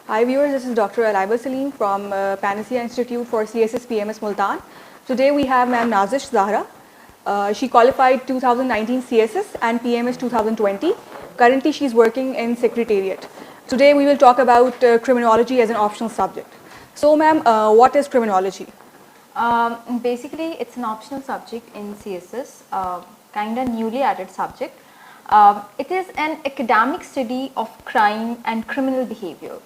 Hi viewers, this is Dr. Allaiba from Panacean Institute for CSS PMS Multan. Today we have Ma'am Nazish Zahra. She qualified 2019 CSS and PMS 2020. Currently she is working in Secretariat. Today we will talk about criminology as an optional subject. So ma'am, what is criminology? Basically, it's an optional subject in CSS, kind of newly added subject. It is an academic study of crime and criminal behavior.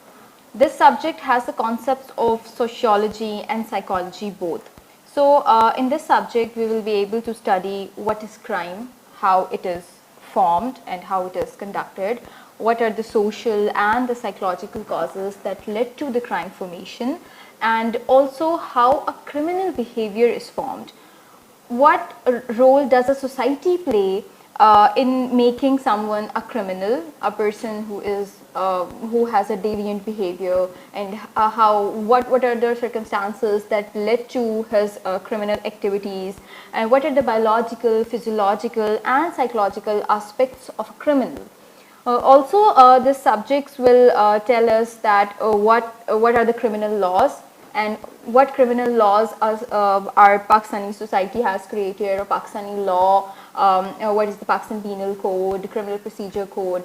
This subject has the concepts of sociology and psychology both. So, in this subject, we will be able to study what is crime, how it is formed and how it is conducted, what are the social and the psychological causes that led to the crime formation, and also how a criminal behavior is formed. What role does a society play in making someone a criminal, a person who has a deviant behavior, and what are the circumstances that led to his criminal activities, and what are the biological, physiological, and psychological aspects of a criminal. Also, these subjects will tell us that what are the criminal laws and what criminal laws our Pakistani society has created, or Pakistani law, what is the Pakistan Penal Code, Criminal Procedure Code.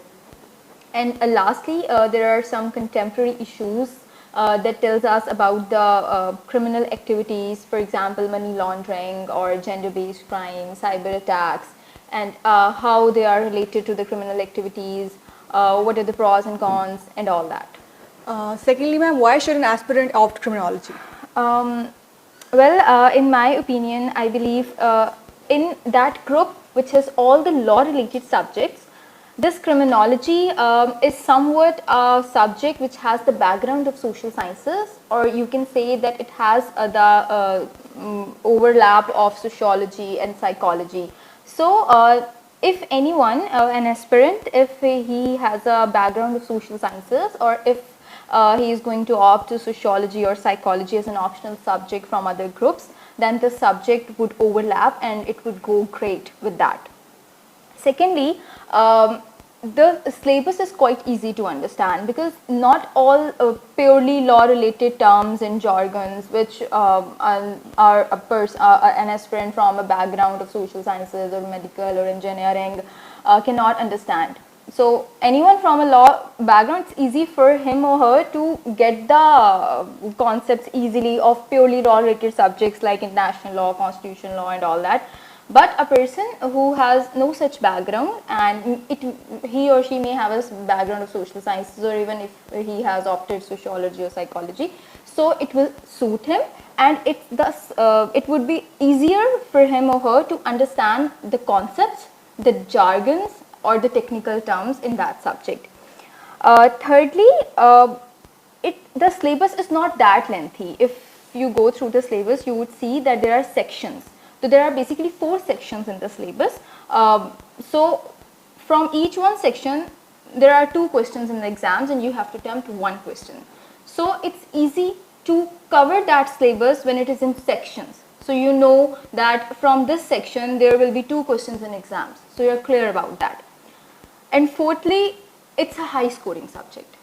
And lastly, there are some contemporary issues that tells us about the criminal activities, for example, money laundering or gender-based crime, cyber attacks, and how they are related to the criminal activities, what are the pros and cons, and all that. Secondly ma'am, why should an aspirant opt criminology? In my opinion, I believe in that group which has all the law-related subjects, this criminology is somewhat a subject which has the background of social sciences, or you can say that it has the overlap of sociology and psychology. So, if anyone, an aspirant, if he has a background of social sciences, or if he is going to opt to sociology or psychology as an optional subject from other groups, then the subject would overlap and it would go great with that. Secondly, the syllabus is quite easy to understand because not all purely law related terms and jargons which an aspirant from a background of social sciences or medical or engineering cannot understand. So anyone from a law background, it's easy for him or her to get the concepts easily of purely law related subjects like international law, constitutional law and all that. But a person who has no such background, and he or she may have a background of social sciences, or even if he has opted sociology or psychology, so it will suit him, and it would be easier for him or her to understand the concepts, the jargons or the technical terms in that subject. Thirdly, the syllabus is not that lengthy. If you go through the syllabus, you would see that there are sections. So there are basically 4 sections in the syllabus. So from each one section, there are 2 questions in the exams and you have to attempt 1 question. So it's easy to cover that syllabus when it is in sections. So you know that from this section, there will be 2 questions in exams. So you're clear about that. And fourthly, it's a high scoring subject.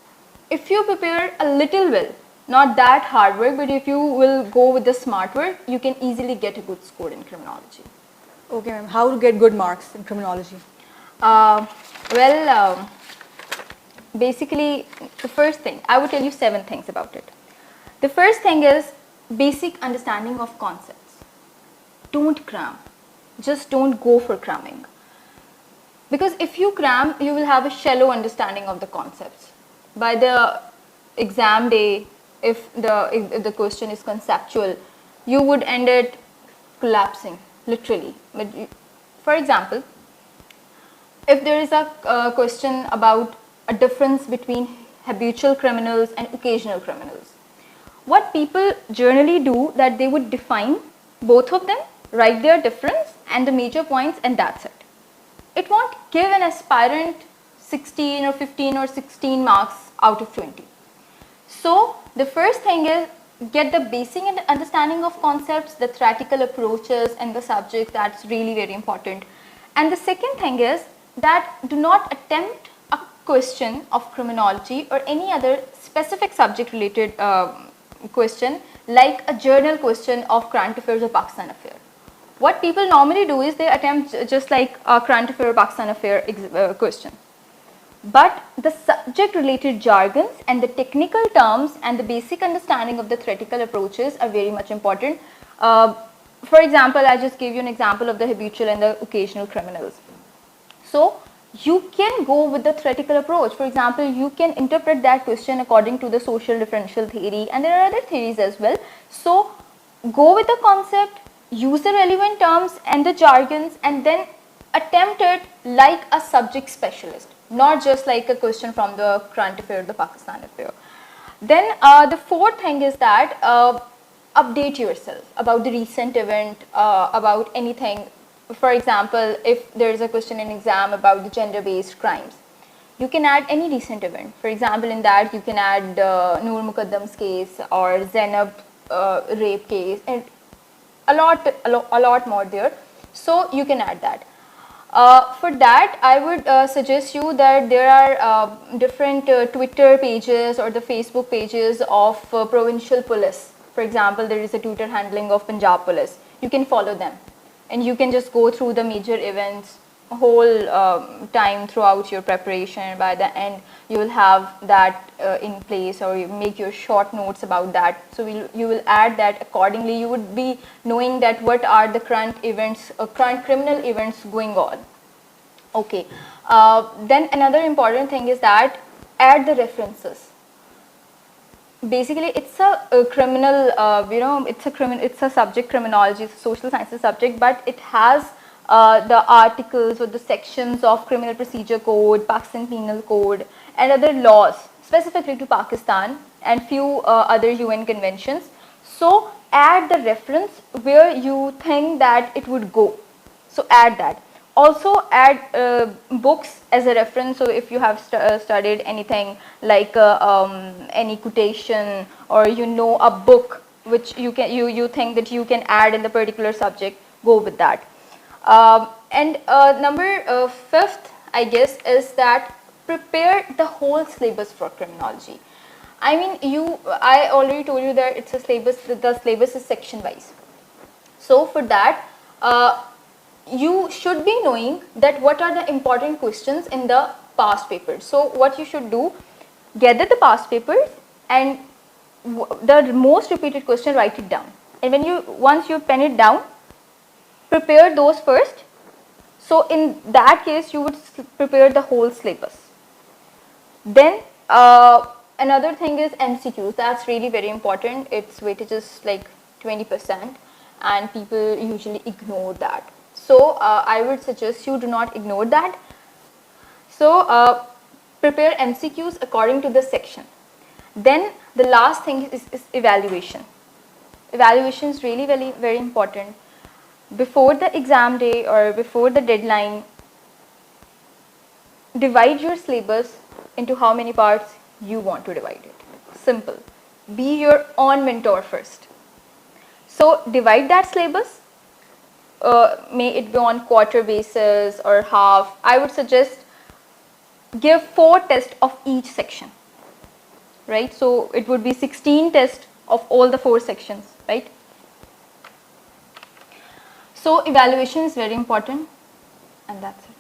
If you prepare a little well, not that hard work, but if you will go with the smart work, you can easily get a good score in criminology. Okay ma'am, how to get good marks in criminology? Basically, the first thing, I would tell you 7 things about it. The first thing is basic understanding of concepts. Don't cram. Just don't go for cramming. Because if you cram, you will have a shallow understanding of the concepts. By the exam day, if the question is conceptual, you would end it collapsing, literally. For example, if there is a question about a difference between habitual criminals and occasional criminals, what people generally do that they would define both of them, write their difference and the major points, and that's it. It won't give an aspirant 16 or 15 or 16 marks out of 20. So the first thing is get the basic understanding of concepts, the theoretical approaches and the subject. That's really very important. And the second thing is that do not attempt a question of criminology or any other specific subject related question, like a journal question of current affairs or Pakistan affair. What people normally do is they attempt just like a current affair or Pakistan affair question. But the subject related jargons and the technical terms and the basic understanding of the theoretical approaches are very much important. For example, I just gave you an example of the habitual and the occasional criminals. So you can go with the theoretical approach. For example, you can interpret that question according to the social differential theory, and there are other theories as well. So go with the concept, use the relevant terms and the jargons, and then attempt it like a subject specialist, not just like a question from the current affair, the Pakistan affair. Then the fourth thing is that update yourself about the recent event, about anything. For example, if there is a question in exam about the gender-based crimes, you can add any recent event. For example, in that you can add Noor Muqaddam's case or Zainab rape case, and a lot more there. So you can add that. For that, I would suggest you that there are different Twitter pages or the Facebook pages of provincial police. For example, there is a Twitter handling of Punjab police. You can follow them, and you can just go through the major events whole time throughout your preparation. By the end, you will have that in place, or you make your short notes about that. So you will add that accordingly. You would be knowing that what are the current events, current criminal events going on. Okay. Then another important thing is that add the references. Basically, it's a criminal, it's a subject, criminology, it's a social sciences subject, but it has the articles or the sections of Criminal Procedure Code, Pakistan Penal Code, and other laws specifically to Pakistan, and few other UN conventions. So add the reference where you think that it would go. So add that. Also add books as a reference. So if you have studied anything like any quotation, or you know a book which you think that you can add in the particular subject, go with that. And number fifth, I guess, is that prepare the whole syllabus for criminology. I mean, I already told you that it's a syllabus. The syllabus is section wise. So for that, you should be knowing that what are the important questions in the past papers. So what you should do, gather the past papers and the most repeated question, write it down. And once you pen it down, prepare those first. So in that case, you would prepare the whole syllabus. Then another thing is MCQs. That's really very important. Its weightage is like 20%, and people usually ignore that. So I would suggest you do not ignore that. So prepare MCQs according to the section. Then the last thing is evaluation. Evaluation is really very, very important. Before the exam day or before the deadline, divide your syllabus into how many parts you want to divide it. Simple. Be your own mentor first. So divide that syllabus. May it be on quarter basis or half. I would suggest give 4 tests of each section, right? So it would be 16 tests of all the 4 sections, right? So evaluation is very important, and that's it.